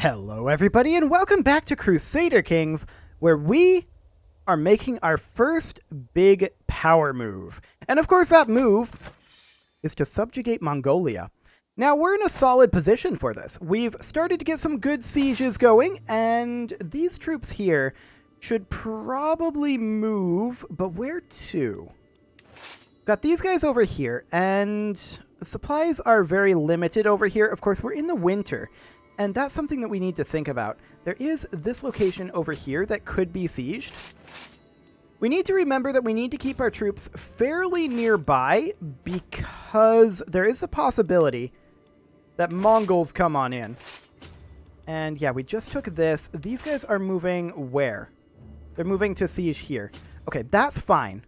Hello everybody and welcome back to Crusader Kings, where we are making our first big power move. And of course that move is to subjugate Mongolia. Now we're in a solid position for this. We've started to get some good sieges going, and these troops here should probably move, but where to? Got these guys over here, and the supplies are very limited over here. Of course, we're in the winter, and that's something that we need to think about. There is this location over here that could be sieged. We need to remember that we need to keep our troops fairly nearby because there is a possibility that Mongols come on in. And yeah, we just took this. These guys are moving where? They're moving to siege here. Okay, that's fine.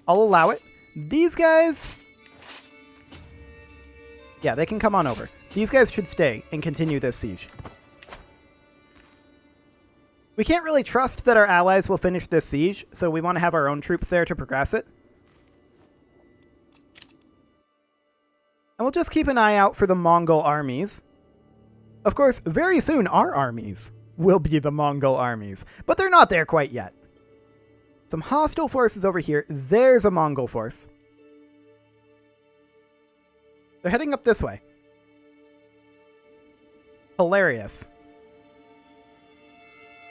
I'll allow it. These guys... yeah, they can come on over. These guys should stay and continue this siege. We can't really trust that our allies will finish this siege, so we want to have our own troops there to progress it. And we'll just keep an eye out for the Mongol armies. Of course, very soon our armies will be the Mongol armies, but they're not there quite yet. Some hostile forces over here. There's a Mongol force. They're heading up this way. Hilarious.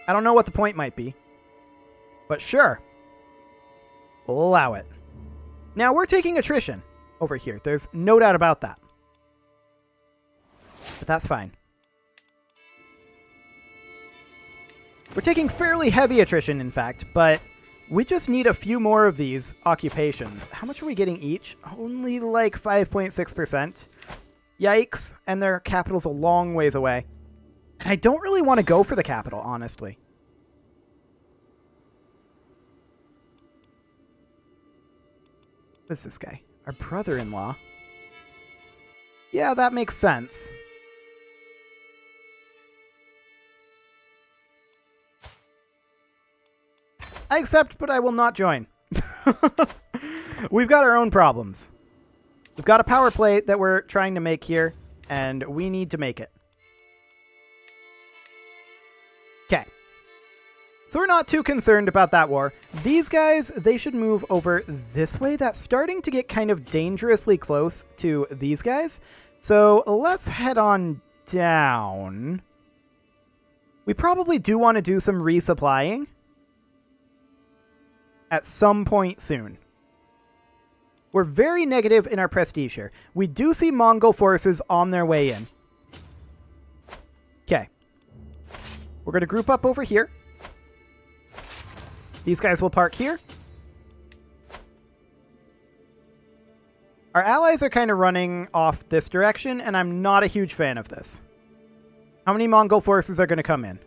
I don't know what the point might be, but sure. We'll allow it. Now we're taking attrition over here. There's no doubt about that. But that's fine. We're taking fairly heavy attrition, in fact, but we just need a few more of these occupations. How much are we getting each? Only like 5.6%. Yikes. And their capital's a long ways away. And I don't really want to go for the capital, honestly. What's this guy? Our brother-in-law. Yeah, that makes sense. I accept, but I will not join. We've got our own problems. We've got a power play that we're trying to make here, and we need to make it. Okay. So we're not too concerned about that war. These guys, they should move over this way. That's starting to get kind of dangerously close to these guys. So let's head on down. We probably do want to do some resupplying at some point soon. We're very negative in our prestige here. We do see Mongol forces on their way in. Okay. We're going to group up over here. These guys will park here. Our allies are kind of running off this direction, and I'm not a huge fan of this. How many Mongol forces are going to come in?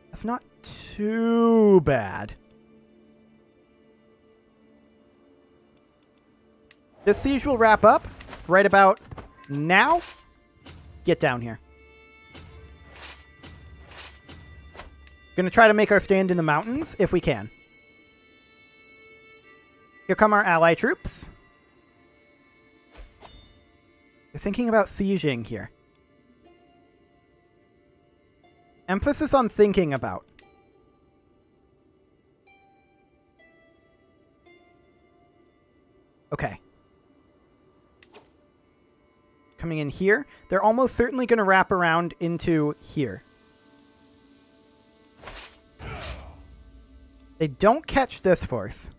That's not too bad. This siege will wrap up right about now. Get down here. Gonna try to make our stand in the mountains if we can. Here come our ally troops. They're thinking about sieging here. Emphasis on thinking about. Okay. Coming in here. They're almost certainly going to wrap around into here. They don't catch this force.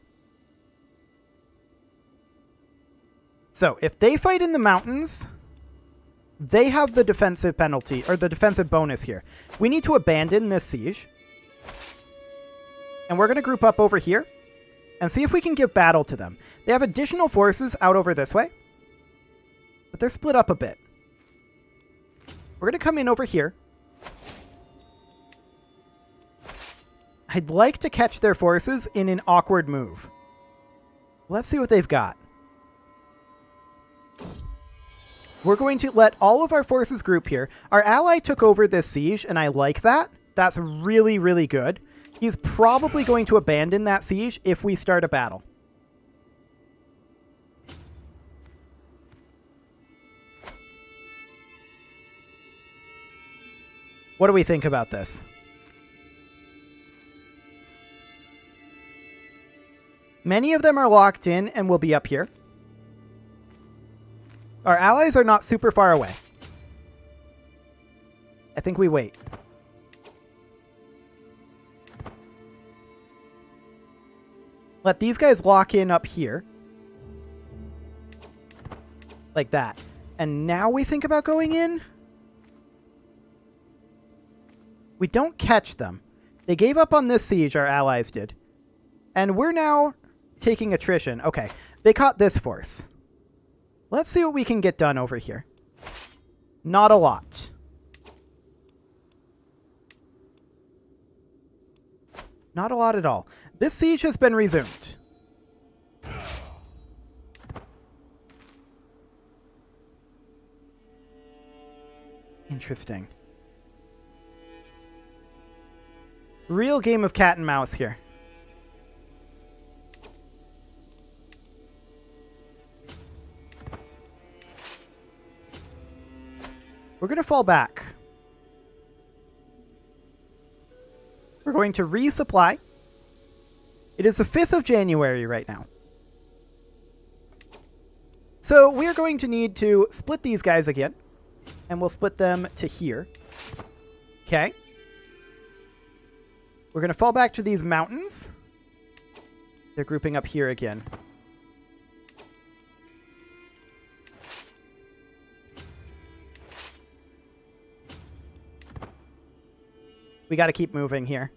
So, if they fight in the mountains, they have the defensive penalty, or the defensive bonus here. We need to abandon this siege. And we're going to group up over here and see if we can give battle to them. They have additional forces out over this way, but they're split up a bit. We're going to come in over here. I'd like to catch their forces in an awkward move. Let's see what they've got. We're going to let all of our forces group here. Our ally took over this siege, and I like that. That's really, really good. He's probably going to abandon that siege if we start a battle. What do we think about this? Many of them are locked in and will be up here. Our allies are not super far away. I think we wait. Let these guys lock in up here. Like that. And now we think about going in? We don't catch them. They gave up on this siege, our allies did. And we're now taking attrition. Okay, they caught this force. Let's see what we can get done over here. Not a lot. Not a lot at all. This siege has been resumed. Interesting. Real game of cat and mouse here. We're going to fall back. We're going to resupply. It is the 5th of January right now. So we're going to need to split these guys again. And we'll split them to here. Okay. We're going to fall back to these mountains. They're grouping up here again. We got to keep moving here.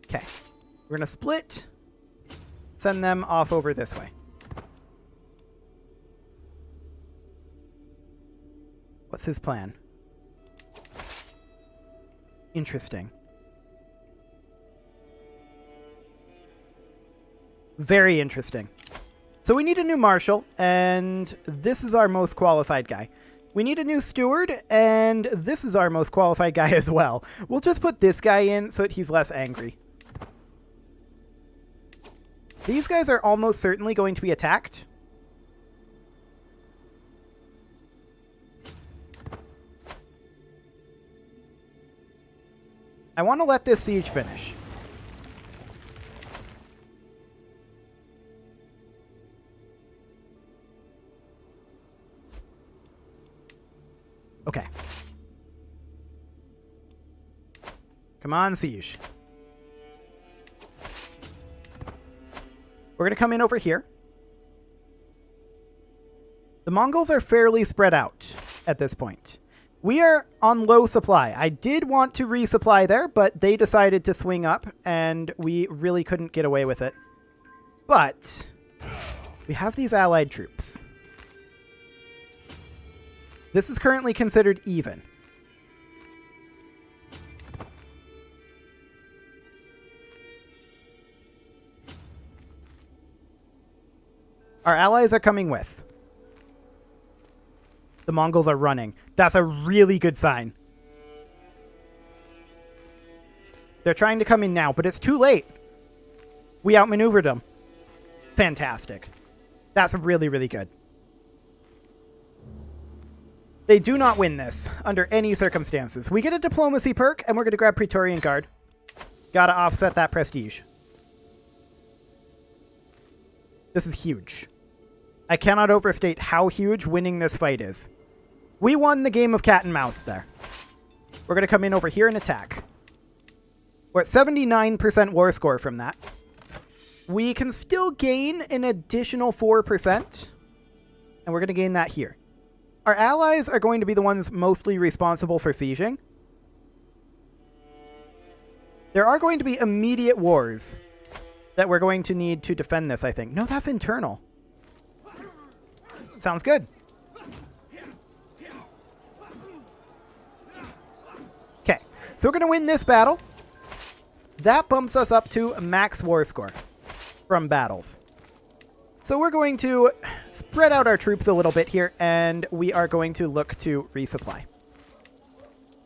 Okay. We're going to split. Send them off over this way. What's his plan? Interesting. Very interesting. So we need a new marshal, and this is our most qualified guy. We need a new steward, and this is our most qualified guy as well. We'll just put this guy in so that he's less angry. These guys are almost certainly going to be attacked. I want to let this siege finish. Okay. Come on, siege. We're going to come in over here. The Mongols are fairly spread out at this point. We are on low supply. I did want to resupply there, but they decided to swing up, and we really couldn't get away with it. But we have these allied troops. This is currently considered even. Our allies are coming with. The Mongols are running. That's a really good sign. They're trying to come in now, but it's too late. We outmaneuvered them. Fantastic. That's really, really good. They do not win this under any circumstances. We get a diplomacy perk, and we're going to grab Praetorian Guard. Gotta offset that prestige. This is huge. I cannot overstate how huge winning this fight is. We won the game of cat and mouse there. We're going to come in over here and attack. We're at 79% war score from that. We can still gain an additional 4%. And we're going to gain that here. Our allies are going to be the ones mostly responsible for sieging. There are going to be immediate wars that we're going to need to defend this, I think. No, that's internal. Sounds good. Okay, so we're going to win this battle. That bumps us up to max war score from battles. So we're going to spread out our troops a little bit here, and we are going to look to resupply.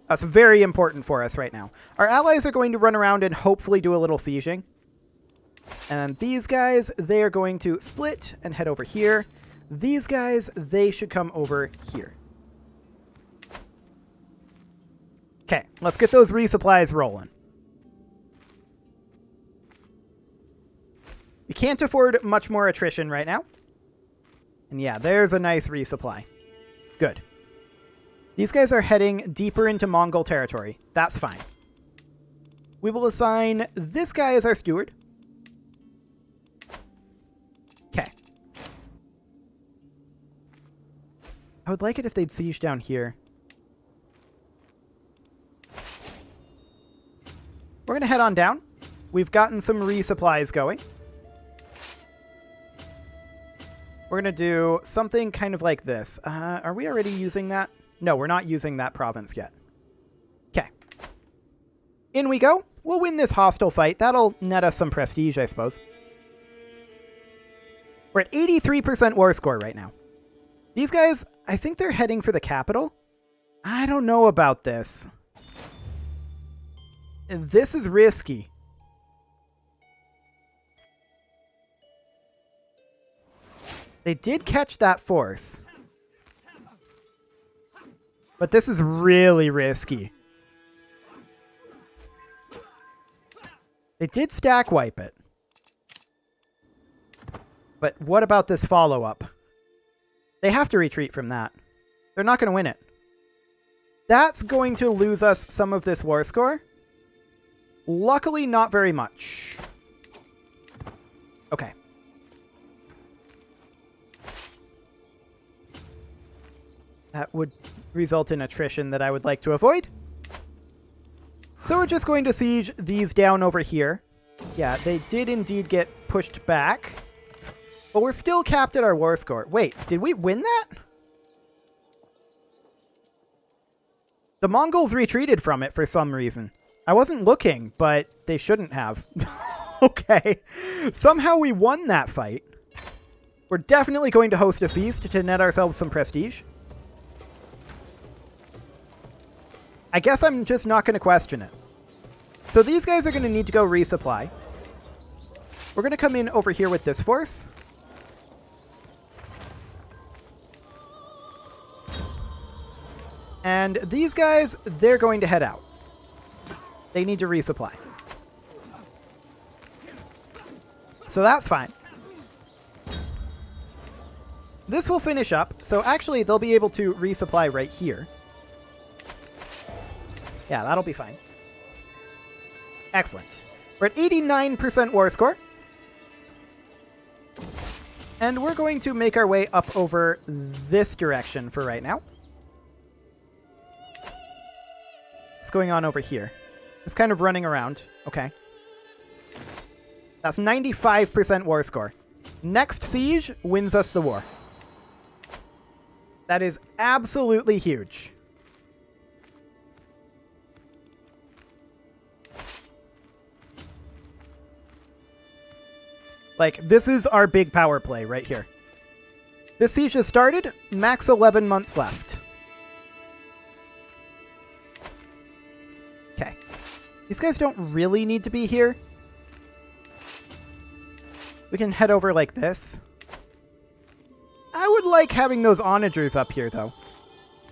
That's very important for us right now. Our allies are going to run around and hopefully do a little sieging. And these guys, they are going to split and head over here. These guys, they should come over here. Okay, let's get those resupplies rolling. We can't afford much more attrition right now. And yeah, there's a nice resupply. Good. These guys are heading deeper into Mongol territory. That's fine. We will assign this guy as our steward. Okay. I would like it if they'd siege down here. We're going to head on down. We've gotten some resupplies going. We're going to do something kind of like this. Are we already using that? No, we're not using that province yet. Okay. In we go. We'll win this hostile fight. That'll net us some prestige, I suppose. We're at 83% war score right now. These guys, I think they're heading for the capital. I don't know about this. This is risky. They did catch that force. But this is really risky. They did stack wipe it. But what about this follow-up? They have to retreat from that. They're not going to win it. That's going to lose us some of this war score. Luckily, not very much. Okay. That would result in attrition that I would like to avoid. So we're just going to siege these down over here. Yeah, they did indeed get pushed back. But we're still capped at our war score. Wait, did we win that? The Mongols retreated from it for some reason. I wasn't looking, but they shouldn't have. Okay. Somehow we won that fight. We're definitely going to host a feast to net ourselves some prestige. I guess I'm just not going to question it. So these guys are going to need to go resupply. We're going to come in over here with this force. And these guys, they're going to head out. They need to resupply. So that's fine. This will finish up. So actually, they'll be able to resupply right here. Yeah, that'll be fine. Excellent. We're at 89% war score. And we're going to make our way up over this direction for right now. What's going on over here? It's kind of running around. Okay. That's 95% war score. Next siege wins us the war. That is absolutely huge. Like, this is our big power play right here. This siege has started. Max 11 months left. Okay. These guys don't really need to be here. We can head over like this. I would like having those onagers up here, though.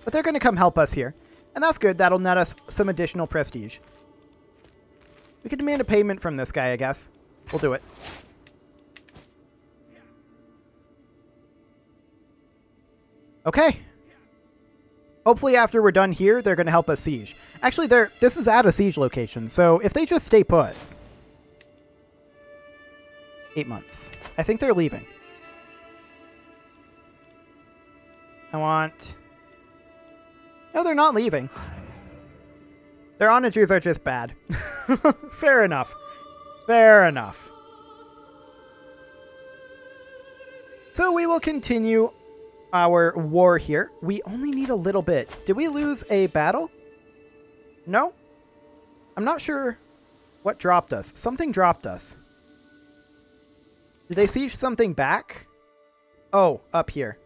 But they're going to come help us here. And that's good. That'll net us some additional prestige. We can demand a payment from this guy, I guess. We'll do it. Okay. Hopefully after we're done here, they're going to help us siege. Actually, this is at a siege location, so if they just stay put... 8 months. I think they're leaving. I want... No, they're not leaving. Their onagers are just bad. Fair enough. Fair enough. So we will continue our war here. We only need a little bit. Did we lose a battle? No? I'm not sure what dropped us. Something dropped us. Did they siege something back? Oh, up here.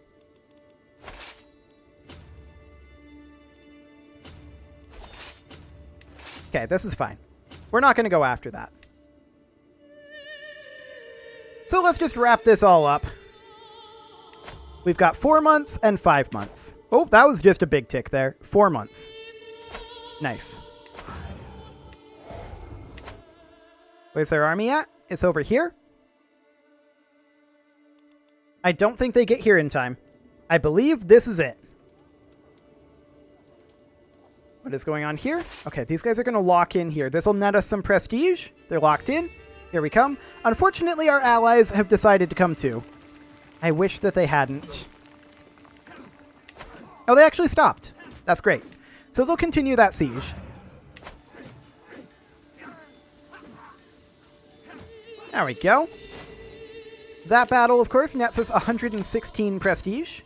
Okay, this is fine. We're not going to go after that. So let's just wrap this all up. We've got 4 months and 5 months. Oh, that was just a big tick there. 4 months. Nice. Where's their army at? It's over here. I don't think they get here in time. I believe this is it. What is going on here? Okay, these guys are going to lock in here. This will net us some prestige. They're locked in. Here we come. Unfortunately, our allies have decided to come too. I wish that they hadn't. Oh, they actually stopped. That's great. So they'll continue that siege. There we go. That battle, of course, nets us 116 prestige.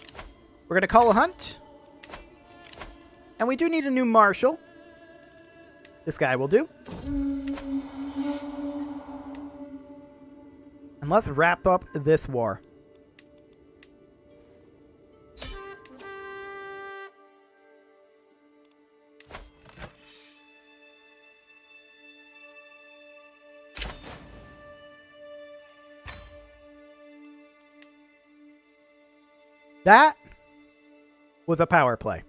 We're going to call a hunt. And we do need a new marshal. This guy will do. And let's wrap up this war. That was a power play.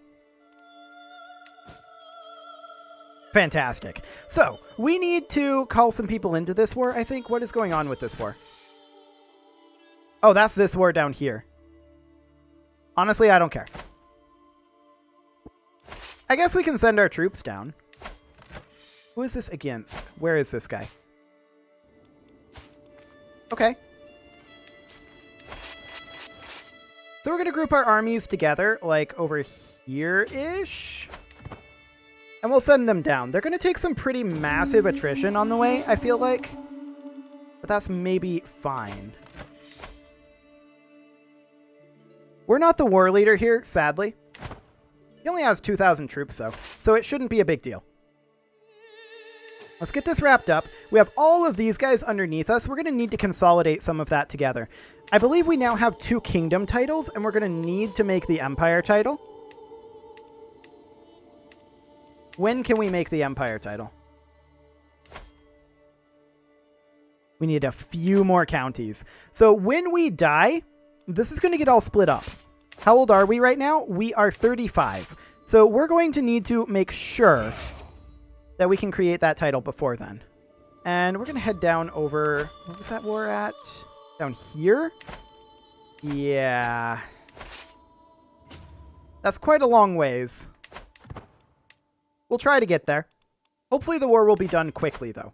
Fantastic. So, we need to call some people into this war, I think. What is going on with this war? Oh, that's this war down here. Honestly, I don't care. I guess we can send our troops down. Who is this against? Where is this guy? Okay. So we're going to group our armies together, like over here-ish. And we'll send them down. They're going to take some pretty massive attrition on the way, I feel like. But that's maybe fine. We're not the war leader here, sadly. He only has 2,000 troops, though, so it shouldn't be a big deal. Let's get this wrapped up. We have all of these guys underneath us. We're going to need to consolidate some of that together. I believe we now have 2 kingdom titles, and we're going to need to make the empire title. When can we make the empire title? We need a few more counties. So when we die, this is going to get all split up. How old are we right now? We are 35. So we're going to need to make sure that we can create that title before then. And we're going to head down over... What was that war at? Down here? Yeah. That's quite a long ways. We'll try to get there. Hopefully the war will be done quickly, though.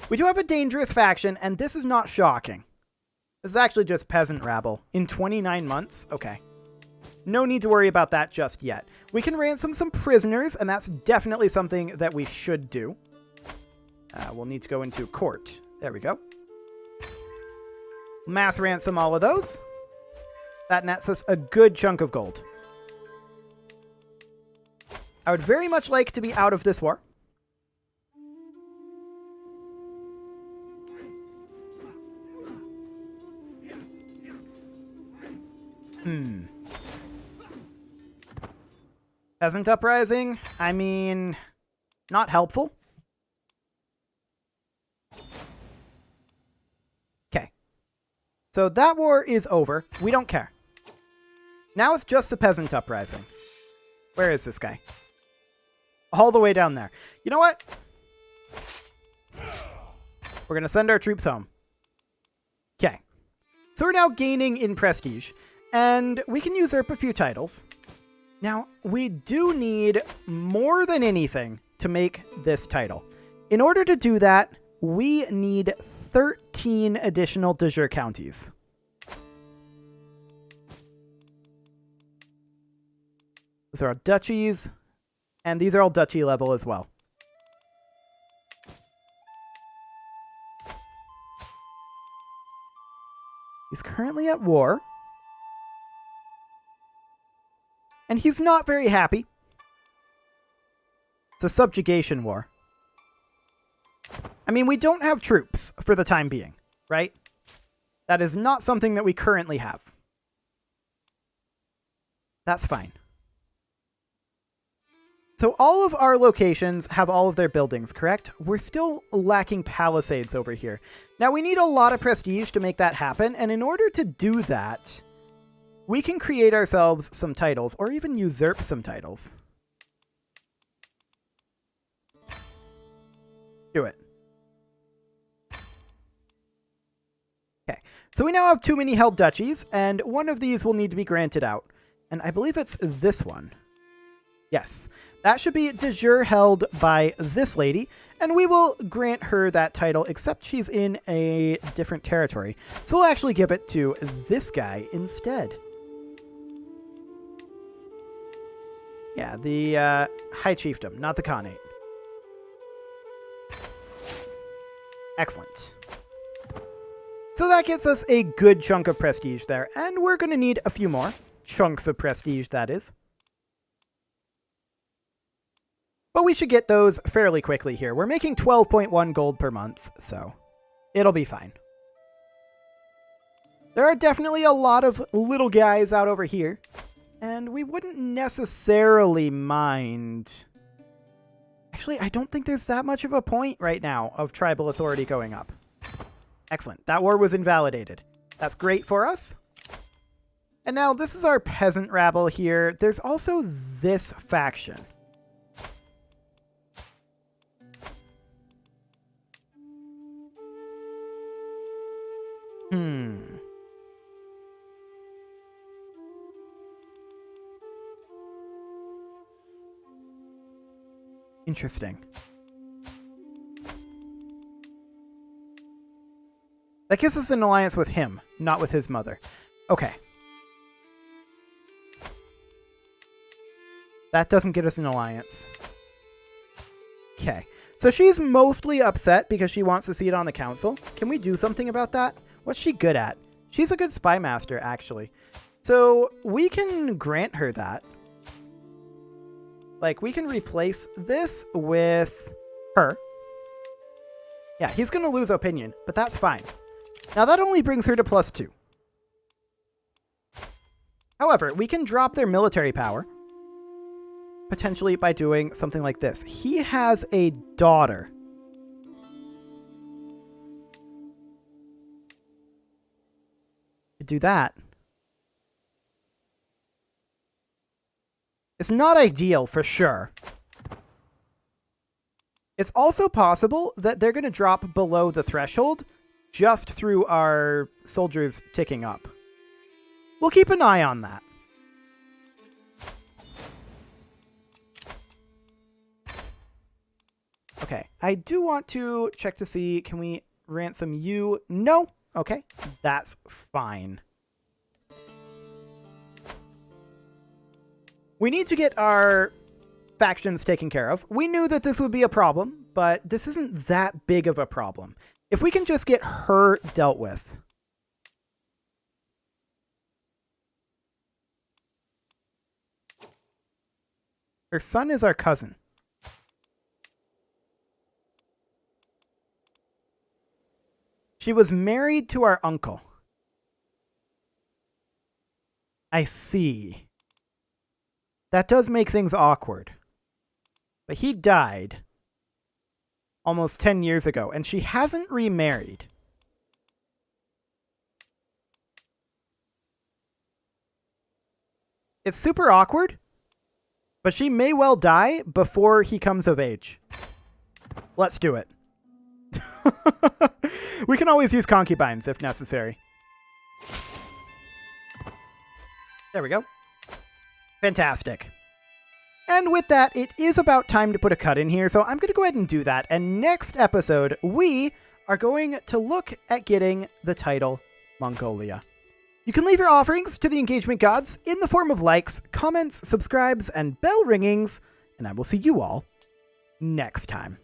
We do have a dangerous faction, and this is not shocking. This is actually just peasant rabble. In 29 months? Okay. No need to worry about that just yet. We can ransom some prisoners, and that's definitely something that we should do. We'll need to go into court. There we go. Mass ransom all of those. That nets us a good chunk of gold. I would very much like to be out of this war. Peasant uprising? I mean, not helpful. Okay. So that war is over. We don't care. Now it's just the peasant uprising. Where is this guy? All the way down there. You know what? We're going to send our troops home. Okay. So we're now gaining in prestige. And we can usurp a few titles. Now, we do need more than anything to make this title. In order to do that, we need 13 additional de jure counties. Those are all duchies, and these are all duchy level as well. He's currently at war. And he's not very happy. It's a subjugation war. I mean, we don't have troops for the time being, right? That is not something that we currently have. That's fine. So all of our locations have all of their buildings, correct? We're still lacking palisades over here. Now, we need a lot of prestige to make that happen, and in order to do that, we can create ourselves some titles, or even usurp some titles. Do it. Okay, so we now have too many held duchies, and one of these will need to be granted out. And I believe it's this one. Yes, that should be de jure held by this lady, and we will grant her that title, except she's in a different territory. So we'll actually give it to this guy instead. Yeah, the High Chiefdom, not the Khanate. Excellent. So that gets us a good chunk of prestige there, and we're going to need a few more chunks of prestige, that is. But we should get those fairly quickly here. We're making 12.1 gold per month, so it'll be fine. There are definitely a lot of little guys out over here, and we wouldn't necessarily mind. Actually, I don't think there's that much of a point right now of tribal authority going up. Excellent. That war was invalidated. That's great for us. And now this is our peasant rabble here. There's also this faction. Interesting. That gives us an alliance with him, not with his mother. Okay. That doesn't get us an alliance. Okay. So she's mostly upset because she wants to see it on the council. Can we do something about that? What's she good at? She's a good spy master, actually. So we can grant her that. Like, we can replace this with her. Yeah, he's going to lose opinion, but that's fine. Now, that only brings her to +2. However, we can drop their military power, potentially by doing something like this. He has a daughter. To do that. It's not ideal, for sure. It's also possible that they're going to drop below the threshold just through our soldiers ticking up. We'll keep an eye on that. Okay, I do want to check to see, can we ransom you? No? Okay, that's fine. We need to get our factions taken care of. We knew that this would be a problem, but this isn't that big of a problem. If we can just get her dealt with. Her son is our cousin. She was married to our uncle. I see. That does make things awkward. But he died almost 10 years ago, and she hasn't remarried. It's super awkward, but she may well die before he comes of age. Let's do it. We can always use concubines if necessary. There we go. Fantastic. And with that, it is about time to put a cut in here, so I'm going to go ahead and do that. And next episode, we are going to look at getting the title Mongolia. You can leave your offerings to the engagement gods in the form of likes, comments, subscribes, and bell ringings, and I will see you all next time.